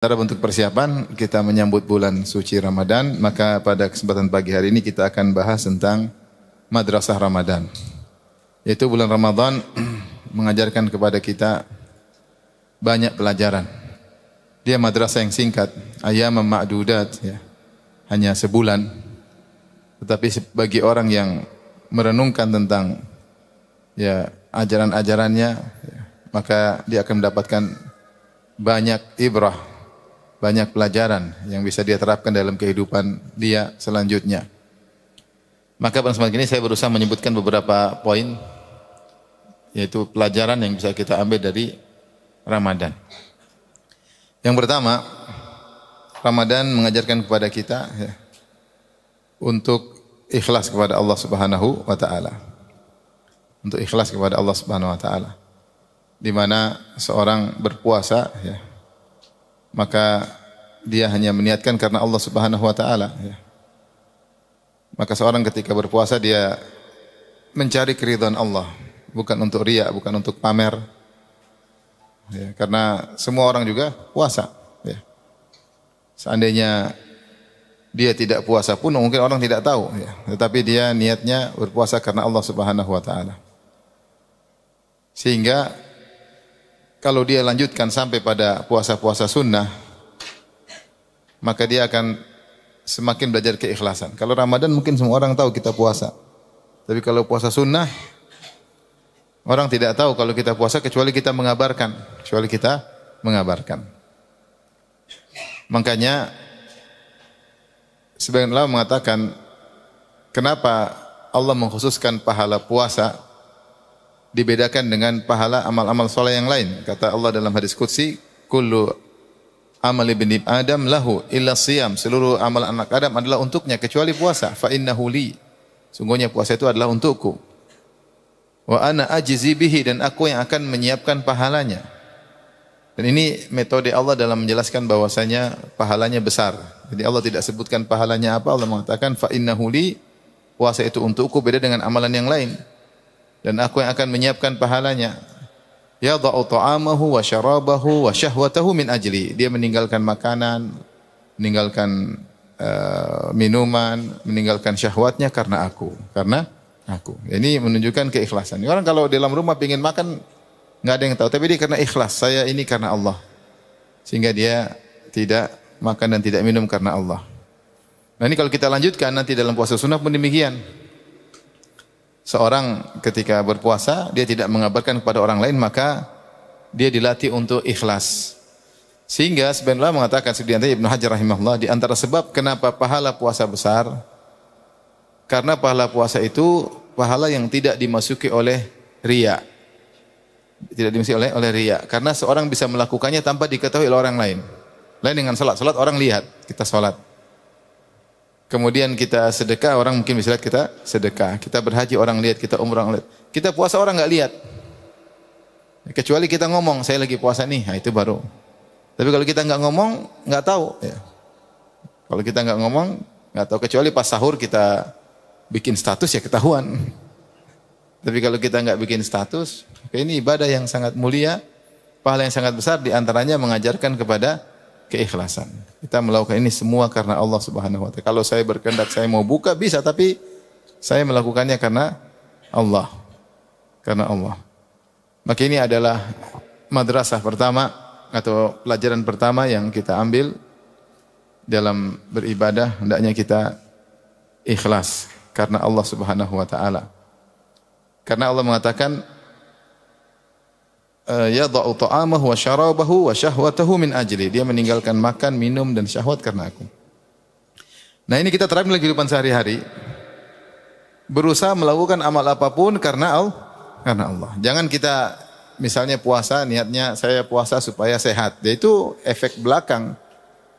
Secara bentuk persiapan kita menyambut bulan suci Ramadan, maka pada kesempatan pagi hari ini kita akan bahas tentang Madrasah Ramadan. Yaitu bulan Ramadan mengajarkan kepada kita banyak pelajaran. Dia madrasah yang singkat, ayyam ma'dudat, ya. Hanya sebulan. Tetapi bagi orang yang merenungkan tentang ya ajaran-ajarannya, ya, maka dia akan mendapatkan banyak ibrah, banyak pelajaran yang bisa dia terapkan dalam kehidupan dia selanjutnya. Maka pada kesempatan ini saya berusaha menyebutkan beberapa poin, yaitu pelajaran yang bisa kita ambil dari Ramadan. Yang pertama, Ramadan mengajarkan kepada kita ya, untuk ikhlas kepada Allah Subhanahu wa taala. Untuk ikhlas kepada Allah Subhanahu wa taala. Di mana seorang berpuasa ya, maka dia hanya meniatkan karena Allah Subhanahu wa taala ya. Maka seorang ketika berpuasa dia mencari keridhaan Allah, bukan untuk riya, bukan untuk pamer. Ya, karena semua orang juga puasa ya. Seandainya dia tidak puasa pun mungkin orang tidak tahu ya. Tetapi dia niatnya berpuasa karena Allah Subhanahu wa taala. Sehingga kalau dia lanjutkan sampai pada puasa-puasa sunnah, maka dia akan semakin belajar keikhlasan. Kalau Ramadan mungkin semua orang tahu kita puasa. Tapi kalau puasa sunnah, orang tidak tahu kalau kita puasa kecuali kita mengabarkan. Makanya sebagian ulama mengatakan, kenapa Allah mengkhususkan pahala puasa dibedakan dengan pahala amal-amal soleh yang lain. Kata Allah dalam hadis qudsi, kullu amal ibni Adam lahu illa siyam. Seluruh amal anak Adam adalah untuknya kecuali puasa. Fa innahu li. Sungguhnya puasa itu adalah untukku. Wa ana ajzi bihi, dan aku yang akan menyiapkan pahalanya. Dan ini metode Allah dalam menjelaskan bahwasanya pahalanya besar. Jadi Allah tidak sebutkan pahalanya apa, Allah mengatakan fa innahu li, puasa itu untukku, beda dengan amalan yang lain. Dan aku yang akan menyiapkan pahalanya. Yadha'u ta'amahu wa syarabahu wa syahwatahu min ajli. Dia meninggalkan makanan, meninggalkan minuman, meninggalkan syahwatnya karena aku. Ini menunjukkan keikhlasan. Orang kalau dalam rumah ingin makan, enggak ada yang tahu, tapi dia karena ikhlas, saya ini karena Allah. Sehingga dia tidak makan dan tidak minum karena Allah. Nah, ini kalau kita lanjutkan nanti dalam puasa sunnah pun demikian. Seorang ketika berpuasa, dia tidak mengabarkan kepada orang lain, maka dia dilatih untuk ikhlas. Sehingga sebenarnya mengatakan seperti Ibnu Hajar rahimahullah, di antara sebab kenapa pahala puasa besar, karena pahala puasa itu pahala yang tidak dimasuki oleh riya. Tidak dimasuki oleh riya. Karena seorang bisa melakukannya tanpa diketahui oleh orang lain. Lain dengan salat. Salat orang lihat, kita salat. Kemudian kita sedekah, orang mungkin bisa lihat kita sedekah. Kita berhaji, orang lihat, kita umrah, orang lihat. Kita puasa, orang enggak lihat. Kecuali kita ngomong, saya lagi puasa nih, nah itu baru. Tapi kalau kita enggak ngomong, enggak tahu. Ya. Kalau kita enggak ngomong, enggak tahu. Kecuali pas sahur kita bikin status, ya ketahuan. Tapi kalau kita enggak bikin status, ini ibadah yang sangat mulia, pahala yang sangat besar, diantaranya mengajarkan kepada keikhlasan. Kita melakukan ini semua karena Allah Subhanahu wa taala. Kalau saya berkehendak saya mau buka bisa, tapi saya melakukannya karena Allah. Karena Allah. Maka ini adalah madrasah pertama atau pelajaran pertama yang kita ambil dalam beribadah, hendaknya kita ikhlas karena Allah Subhanahu wa taala. Karena Allah mengatakan yadha'u ta'amahu wa syarabahu wa syahwatahu min ajli. Dia meninggalkan makan, minum dan syahwat karena aku. Nah, ini kita terapkan dalam kehidupan sehari-hari. Berusaha melakukan amal apapun karena Allah. Jangan kita misalnya puasa, niatnya saya puasa supaya sehat. Itu efek belakang.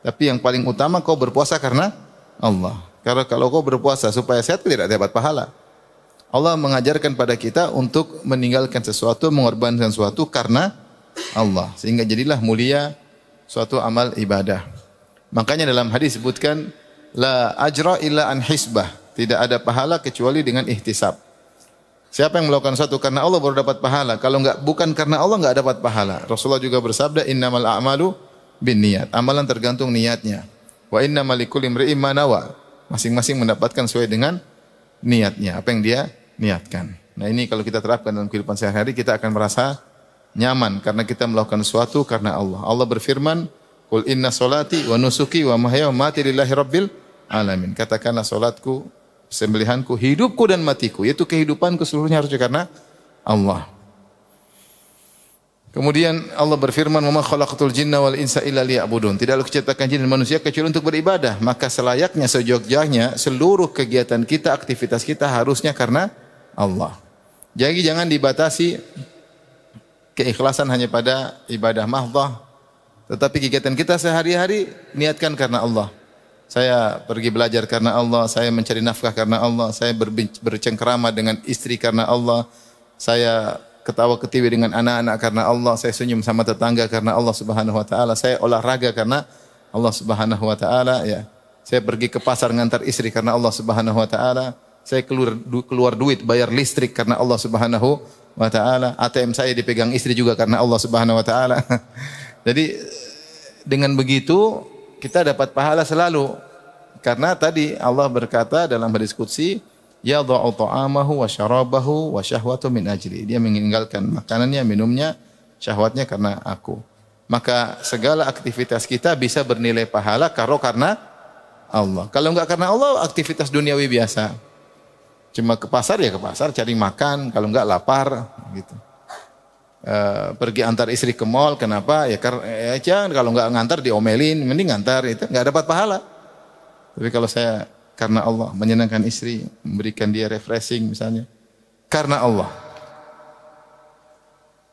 Tapi yang paling utama kau berpuasa karena Allah. Karena kalau kau berpuasa supaya sehat, tidak dapat pahala. Allah mengajarkan pada kita untuk meninggalkan sesuatu, mengorbankan sesuatu karena Allah. Sehingga jadilah mulia suatu amal ibadah. Makanya dalam hadis disebutkan, la ajra illa an hisbah. Tidak ada pahala kecuali dengan ihtisab. Siapa yang melakukan sesuatu karena Allah baru dapat pahala. Kalau bukan karena Allah enggak dapat pahala. Rasulullah juga bersabda, innamal a'malu niat. Amalan tergantung niatnya. Wa innamal likulli imri'in ma nawa. Masing-masing mendapatkan sesuai dengan niatnya, apa yang dia niatkan. Nah, ini kalau kita terapkan dalam kehidupan sehari-hari, kita akan merasa nyaman karena kita melakukan sesuatu karena Allah. Allah berfirman, "Qul inna sholati wa nusuki wa mahyaya wa mamati lillahi rabbil alamin." Katakanlah salatku, sembelihanku, hidupku dan matiku, yaitu kehidupanku seluruhnya harus karena Allah. Kemudian Allah berfirman, "Wa ma khalaqatul jinna wal insa illa liya'budun." Tidaklah kuciptakan jin dan manusia kecuali untuk beribadah. Maka selayaknya, sejogjanya seluruh kegiatan kita, aktivitas kita harusnya karena Allah. Jadi jangan dibatasi keikhlasan hanya pada ibadah mahdhah, tetapi kegiatan kita sehari-hari niatkan karena Allah. Saya pergi belajar karena Allah, saya mencari nafkah karena Allah, saya bercengkerama dengan istri karena Allah, saya ketawa ketiwi dengan anak-anak karena Allah, saya senyum sama tetangga karena Allah Subhanahu wa taala, saya olahraga karena Allah Subhanahu wa taala, ya. Saya pergi ke pasar ngantar istri karena Allah Subhanahu wa taala, saya keluar duit bayar listrik karena Allah Subhanahu wa taala, ATM saya dipegang istri juga karena Allah Subhanahu wa taala. Jadi dengan begitu kita dapat pahala selalu. Karena tadi Allah berkata dalam hadis qudsi, yadha'u ta'amahu wa syarabahu wa syahwatu min ajli. Dia meninggalkan makanannya, minumnya, syahwatnya karena aku. Maka segala aktivitas kita bisa bernilai pahala kalau karena Allah. Kalau enggak karena Allah, aktivitas duniawi biasa. Cuma ke pasar ya ke pasar cari makan, kalau enggak lapar gitu. Pergi antar istri ke mall, kenapa? Ya karena kalau enggak ngantar diomelin, mending ngantar, itu enggak dapat pahala. Tapi kalau saya karena Allah, menyenangkan istri, memberikan dia refreshing misalnya, karena Allah.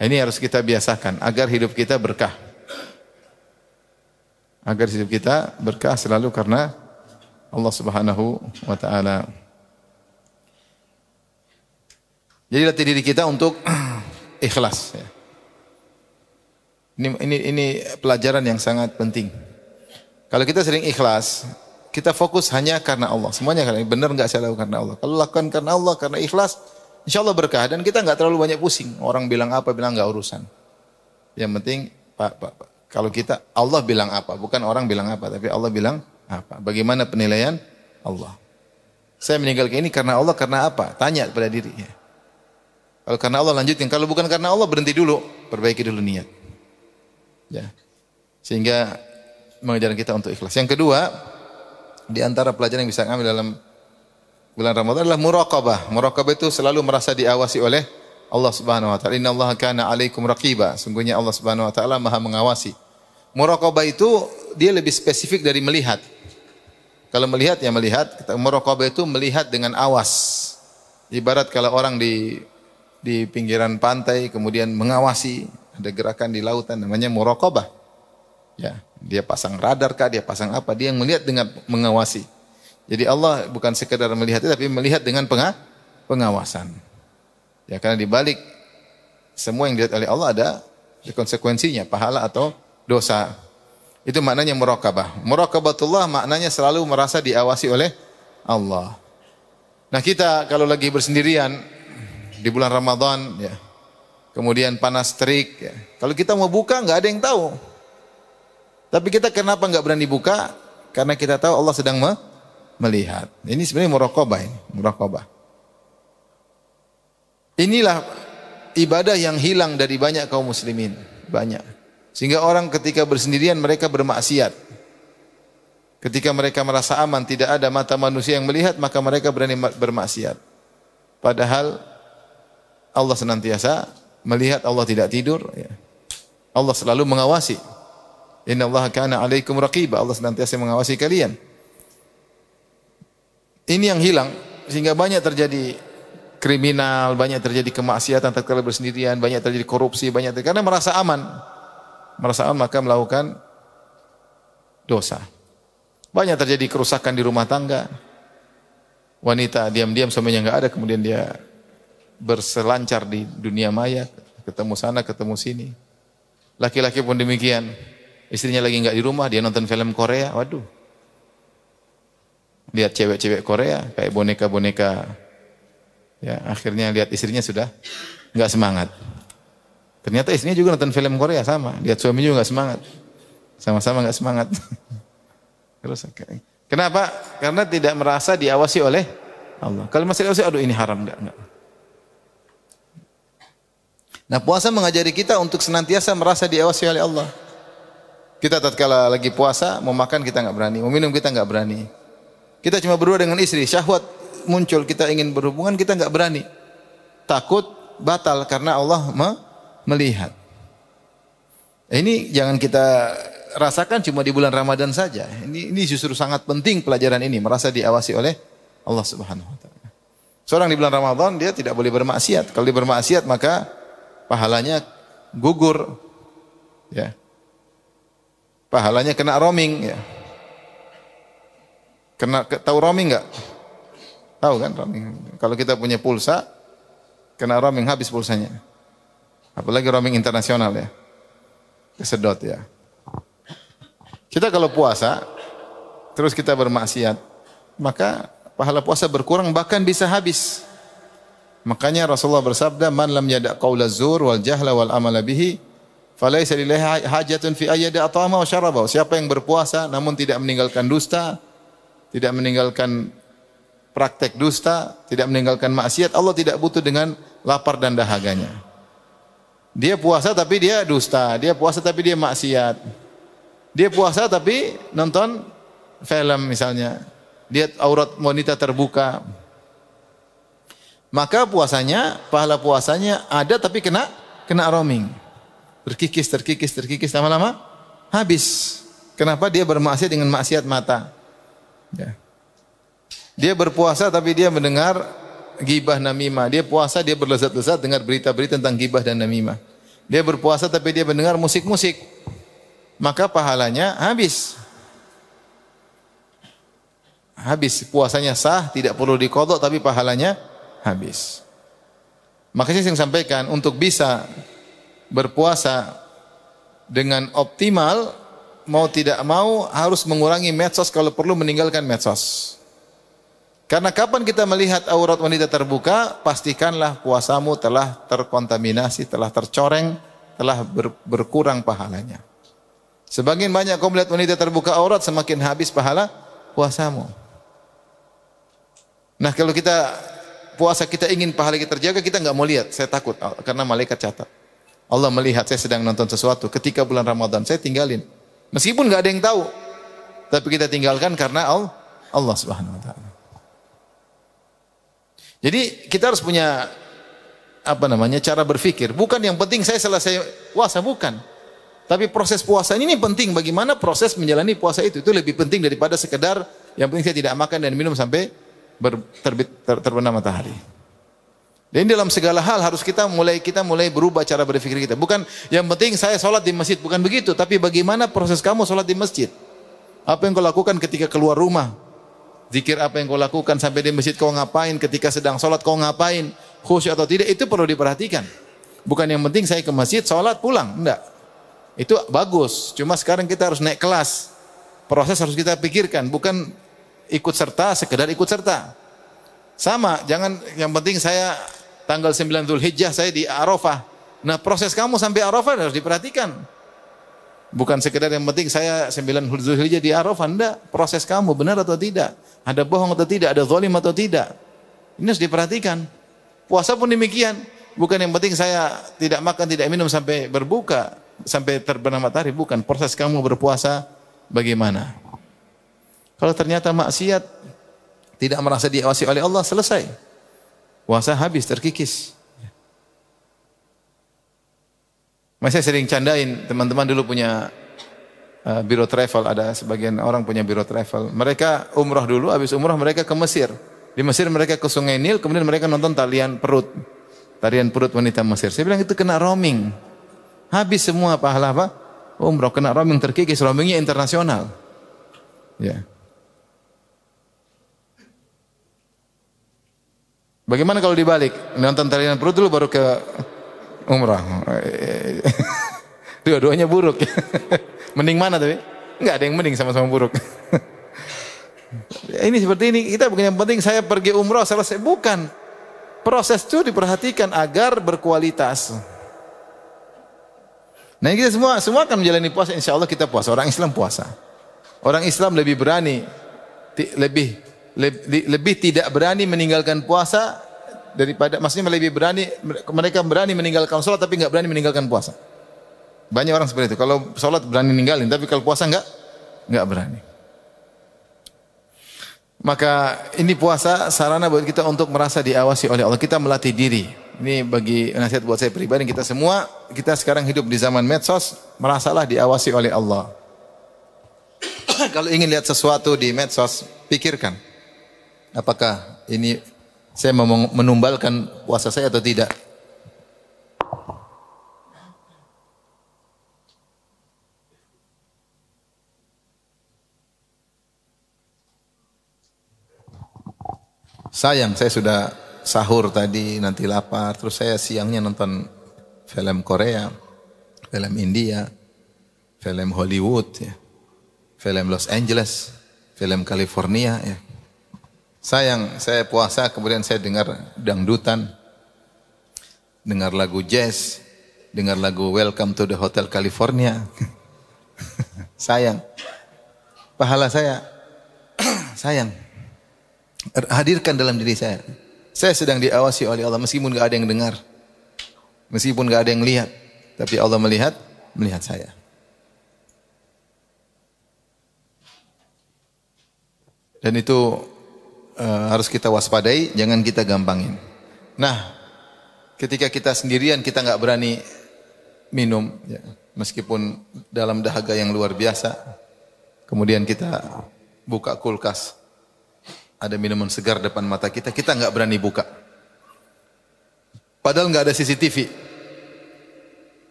Ini harus kita biasakan agar hidup kita berkah. Agar hidup kita berkah selalu karena Allah Subhanahu wa taala. Jadi latih diri kita untuk ikhlas. Ini pelajaran yang sangat penting. Kalau kita sering ikhlas, kita fokus hanya karena Allah. Semuanya karena benar enggak saya lakukan karena Allah. Kalau lakukan karena Allah, karena ikhlas, insya Allah berkah. Dan kita enggak terlalu banyak pusing. Orang bilang apa, bilang enggak urusan. Yang penting, kalau kita, Allah bilang apa. Bukan orang bilang apa, tapi Allah bilang apa. Bagaimana penilaian Allah. Saya meninggalkan ini karena Allah, karena apa? Tanya kepada diri. Kalau karena Allah lanjutin. Kalau bukan karena Allah berhenti dulu. Perbaiki dulu niat. Ya. Sehingga mengajarkan kita untuk ikhlas. Yang kedua, di antara pelajaran yang bisa kami dalam bulan Ramadan adalah muraqabah. Muraqabah itu selalu merasa diawasi oleh Allah Subhanahu wa taala. Innallaha kana 'alaikum raqiba. Sungguhnya Allah Subhanahu wa taala Maha mengawasi. Muraqabah itu dia lebih spesifik dari melihat. Kalau melihat ya melihat, muraqabah itu melihat dengan awas. Ibarat kalau orang di pinggiran pantai kemudian mengawasi ada gerakan di lautan namanya muraqabah. Ya, dia pasang radar kah, dia pasang apa? Dia melihat dengan mengawasi. Jadi Allah bukan sekedar melihat tapi melihat dengan pengawasan. Ya, karena di balik semua yang dilihat oleh Allah ada konsekuensinya, pahala atau dosa. Itu maknanya muraqabah. Muraqabatullah maknanya selalu merasa diawasi oleh Allah. Nah, kita kalau lagi bersendirian di bulan Ramadan ya, kemudian panas terik ya. Kalau kita mau buka enggak ada yang tahu. Tapi kita kenapa enggak berani buka? Karena kita tahu Allah sedang melihat. Ini sebenarnya muraqabah ini, muraqabah. Inilah ibadah yang hilang dari banyak kaum muslimin, banyak. Sehingga orang ketika bersendirian mereka bermaksiat. Ketika mereka merasa aman, tidak ada mata manusia yang melihat, maka mereka berani bermaksiat. Padahal Allah senantiasa melihat, Allah tidak tidur ya. Allah selalu mengawasi. Innallaha kana 'alaikum raqiba. Allah senantiasa mengawasi kalian. Ini yang hilang sehingga banyak terjadi kriminal, banyak terjadi kemaksiatan tatkala bersendirian, banyak terjadi korupsi, karena merasa aman. Merasa aman maka melakukan dosa. Banyak terjadi kerusakan di rumah tangga. Wanita diam-diam suaminya enggak ada, kemudian dia berselancar di dunia maya, ketemu sana, ketemu sini. Laki-laki pun demikian. Istrinya lagi enggak di rumah, dia nonton film Korea, waduh. Lihat cewek-cewek Korea, kayak boneka-boneka. Ya, akhirnya lihat istrinya sudah enggak semangat. Ternyata istrinya juga nonton film Korea sama, lihat suaminya juga enggak semangat. Sama-sama enggak semangat. Terus kenapa? Karena tidak merasa diawasi oleh Allah. Kalau masih diawasi, aduh ini haram enggak. Nah, puasa mengajari kita untuk senantiasa merasa diawasi oleh Allah. Kita tatkala lagi puasa, mau makan kita enggak berani, mau minum kita enggak berani. Kita cuma berdua dengan istri, syahwat muncul, kita ingin berhubungan, kita enggak berani. Takut batal karena Allah melihat. Ini jangan kita rasakan cuma di bulan Ramadan saja. Ini justru sangat penting pelajaran ini, merasa diawasi oleh Allah Subhanahu wa taala. Seorang di bulan Ramadan dia tidak boleh bermaksiat. Kalau dia bermaksiat maka pahalanya gugur. Ya. Pahalanya kena roaming ya. Tahu roaming enggak? Tahu kan roaming? Kalau kita punya pulsa kena roaming habis pulsanya. Apalagi roaming internasional ya. Kesedot ya. Kita kalau puasa terus kita bermaksiat, maka pahala puasa berkurang bahkan bisa habis. Makanya Rasulullah bersabda, "Man lam yada' qaula zur wal jahla wal amala bihi, falaysa lillahi hajatun fi ayyada at'ama wa syaraba." Siapa yang berpuasa namun tidak meninggalkan dusta, tidak meninggalkan praktek dusta, tidak meninggalkan maksiat, Allah tidak butuh dengan lapar dan dahaganya. Dia puasa tapi dia dusta, dia puasa tapi dia maksiat. Dia puasa tapi nonton film misalnya. Dia aurat wanita terbuka. Maka puasanya, pahala puasanya ada tapi kena roaming. Terkikis lama-lama habis. Kenapa? Dia bermaksiat dengan maksiat mata. Ya. Dia berpuasa tapi dia mendengar gibah namimah. Dia puasa dia berlezat-lezat dengar berita-berita tentang gibah dan namimah. Dia berpuasa tapi dia mendengar musik-musik. Maka pahalanya habis. Habis puasanya sah, tidak perlu diqadha tapi pahalanya habis. Maka saya sering sampaikan untuk bisa berpuasa dengan optimal, mau tidak mau harus mengurangi medsos, kalau perlu meninggalkan medsos. Karena kapan kita melihat aurat wanita terbuka, pastikanlah puasamu telah terkontaminasi, telah tercoreng, telah berkurang pahalanya. Sebagian banyak kau melihat wanita terbuka aurat, semakin habis pahala puasamu. Nah, kalau kita puasa kita ingin pahala kita terjaga, kita enggak mau lihat, saya takut karena malaikat catat. Allah melihat saya sedang nonton sesuatu ketika bulan Ramadan, saya tinggalin. Meskipun enggak ada yang tahu, tapi kita tinggalkan karena Allah Subhanahu wa taala. Jadi kita harus punya cara berpikir. Bukan yang penting saya selesai puasa, bukan. Tapi proses puasa ini penting. Bagaimana proses menjalani puasa itu lebih penting daripada sekedar yang penting saya tidak makan dan minum sampai terbenam matahari. Dan dalam segala hal harus kita mulai berubah cara berpikir kita. Bukan yang penting saya sholat di masjid, bukan begitu. Tapi bagaimana proses kamu sholat di masjid? Apa yang kau lakukan ketika keluar rumah? Zikir apa yang kau lakukan sampai di masjid, kau ngapain, ketika sedang sholat kau ngapain, khusyuk atau tidak, itu perlu diperhatikan. Bukan yang penting saya ke masjid, sholat, pulang, enggak. Itu bagus, cuma sekarang kita harus naik kelas. Proses harus kita pikirkan, bukan ikut serta, sekedar ikut serta. Sama, jangan yang penting saya tanggal 9 Dzulhijjah saya di Arafah. Nah, proses kamu sampai Arafah harus diperhatikan. Bukan sekedar yang penting saya 9 Dzulhijjah di Arafah, enggak. Proses kamu benar atau tidak? Ada bohong atau tidak? Ada zalim atau tidak? Ini harus diperhatikan. Puasa pun demikian. Bukan yang penting saya tidak makan, tidak minum sampai berbuka, sampai terbenam matahari. Bukan. Proses kamu berpuasa bagaimana? Kalau ternyata maksiat, tidak merasa diawasi oleh Allah, selesai. Puasa habis, terkikis. Saya sering candain, teman-teman dulu punya biro travel, ada sebagian orang punya biro travel. Mereka umrah dulu, habis umrah mereka ke Mesir. Di Mesir mereka ke Sungai Nil, kemudian mereka nonton tarian perut wanita Mesir. Saya bilang itu kena roaming. Habis semua pahala apa? Umrah kena roaming, terkikis, roamingnya internasional. Ya. Bagaimana kalau dibalik? Nonton tarian perut dulu baru ke umrah. Dua-duanya buruk. Mending mana tapi? Enggak ada yang mending, sama-sama buruk. Ini seperti ini, kita bukan yang penting saya pergi umrah selesai, bukan. Proses itu diperhatikan agar berkualitas. Nah kita semua akan menjalani puasa, insya Allah kita puasa. Orang Islam puasa. Orang Islam lebih berani, lebih tidak berani meninggalkan puasa daripada, maksudnya lebih berani, mereka berani meninggalkan sholat tapi nggak berani meninggalkan puasa. Banyak orang seperti itu. Kalau sholat berani ninggalin, tapi kalau puasa nggak berani. Maka ini puasa sarana buat kita untuk merasa diawasi oleh Allah. Kita melatih diri. Ini bagi nasihat buat saya pribadi, kita semua, kita sekarang hidup di zaman medsos, merasalah diawasi oleh Allah. Kalau ingin lihat sesuatu di medsos, pikirkan, apakah ini saya mau menumbalkan puasa saya atau tidak? Sayang, saya sudah sahur tadi, nanti lapar, terus saya siangnya nonton film Korea, film India, film Hollywood, ya, film Los Angeles, film California. Ya. Sayang, saya puasa, kemudian saya dengar dangdutan, dengar lagu jazz, dengar lagu Welcome to the Hotel California. Sayang, pahala saya, sayang. Hadirkan dalam diri saya. Saya sedang diawasi oleh Allah meskipun enggak ada yang dengar. Meskipun enggak ada yang lihat, tapi Allah melihat saya. Dan itu harus kita waspadai, jangan kita gampangin. Nah, ketika kita sendirian kita enggak berani minum, ya, meskipun dalam dahaga yang luar biasa. Kemudian kita buka kulkas, ada minuman segar depan mata kita, kita enggak berani buka. Padahal enggak ada CCTV.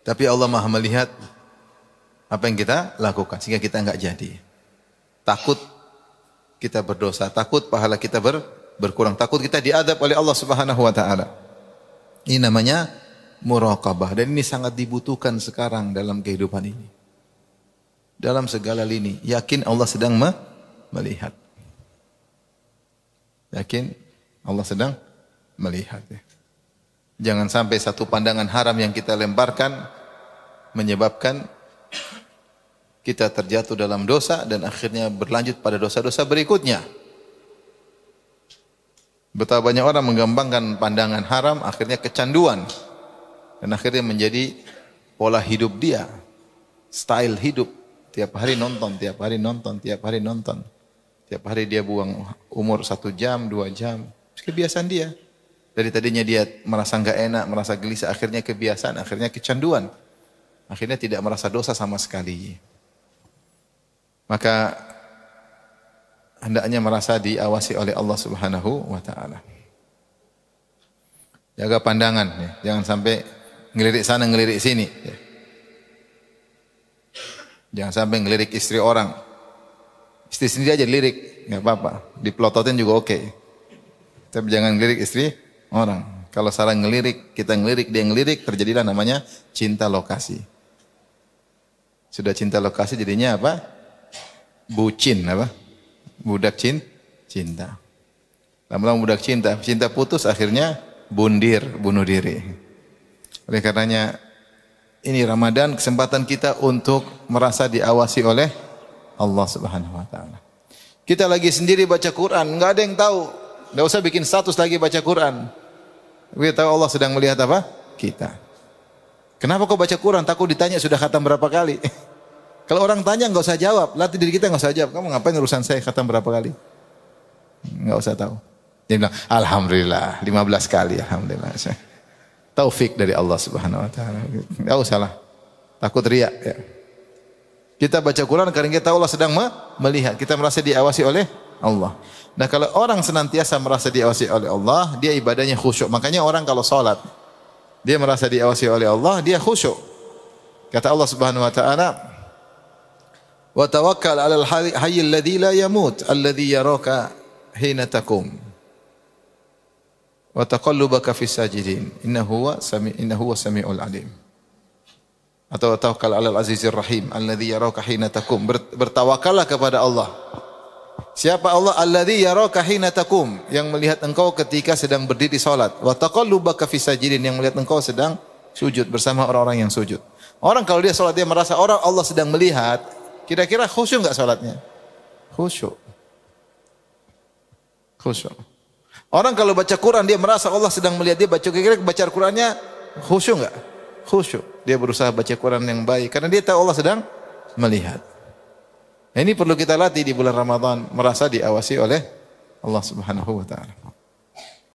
Tapi Allah Maha melihat apa yang kita lakukan sehingga kita enggak jadi. Takut kita berdosa, takut pahala kita berkurang, takut kita diadab oleh Allah Subhanahu wa taala. Ini namanya muraqabah dan ini sangat dibutuhkan sekarang dalam kehidupan ini. Dalam segala lini, yakin Allah sedang melihat. Yakin Allah sedang melihat. Jangan sampai satu pandangan haram yang kita lemparkan menyebabkan kita terjatuh dalam dosa dan akhirnya berlanjut pada dosa-dosa berikutnya. Betapa banyak orang menggampangkan pandangan haram, akhirnya kecanduan dan akhirnya menjadi pola hidup dia, style hidup. Tiap hari nonton, tiap hari nonton, tiap hari nonton. Tiap hari dia buang umur 1 jam, 2 jam. Kebiasaan dia. Dari tadinya dia merasa enggak enak, merasa gelisah, akhirnya kebiasaan, akhirnya kecanduan. Akhirnya tidak merasa dosa sama sekali. Maka hendaknya merasa diawasi oleh Allah Subhanahu wa taala. Jaga pandangan, ya. Jangan sampai ngelirik sana, ngelirik sini. Ya. Jangan sampai ngelirik istri orang. Istri sendiri aja lirik, nggak apa-apa. Dipelototin juga oke. Tapi jangan ngelirik istri orang. Kalau salah ngelirik, kita ngelirik, dia ngelirik, terjadilah namanya cinta lokasi. Sudah cinta lokasi jadinya apa? Bucin, apa? Budak cinta. Lama-lama budak cinta putus akhirnya bunuh diri. Oleh karenanya ini Ramadan kesempatan kita untuk merasa diawasi oleh Allah Subhanahu wa taala. Kita lagi sendiri baca Quran, enggak ada yang tahu. Enggak usah bikin status lagi baca Quran. Kita tahu Allah sedang melihat apa? Kita. Kenapa kau baca Quran? Takut ditanya sudah khatam berapa kali. Kalau orang tanya enggak usah jawab, latih diri kita enggak usah jawab. Kamu ngapain urusan saya khatam berapa kali? Enggak usah tahu. Dia bilang, alhamdulillah 15 kali, alhamdulillah. Taufik dari Allah Subhanahu wa taala. Enggak usah lah. Takut riya, ya. Kita baca Quran karena kita tahu Allah sedang melihat. Kita merasa diawasi oleh Allah. Nah kalau orang senantiasa merasa diawasi oleh Allah, dia ibadahnya khusyuk. Makanya orang kalau salat, dia merasa diawasi oleh Allah, dia khusyuk. Kata Allah Subhanahu wa taala, "Wa tawakkal 'alal hayyil ladzi la yamut, alladzi yaraka hina taqum. Wa taqallubaka fis sajidin. Innahu huwa samiul 'alim." Atau tawakkal 'alal azizir rahim alladzi yaraka hina taqum. Bertawakallah kepada Allah. Siapa Allah? Alladzi yaraka hina taqum, yang melihat engkau ketika sedang berdiri salat. Wa taqallubaka fis sajidin, yang melihat engkau sedang sujud bersama orang-orang yang sujud. Orang kalau dia sholat dia merasa orang Allah sedang melihat, kira-kira khusyuk enggak sholatnya? Khusyuk. Khusyuk. Orang kalau baca Quran dia merasa Allah sedang melihat dia baca, kira-kira baca Qurannya khusyuk enggak? Khusyuk. Dia berusaha baca Quran yang baik karena dia tahu Allah sedang melihat. Ini perlu kita latih di bulan Ramadan, merasa diawasi oleh Allah Subhanahu wa taala.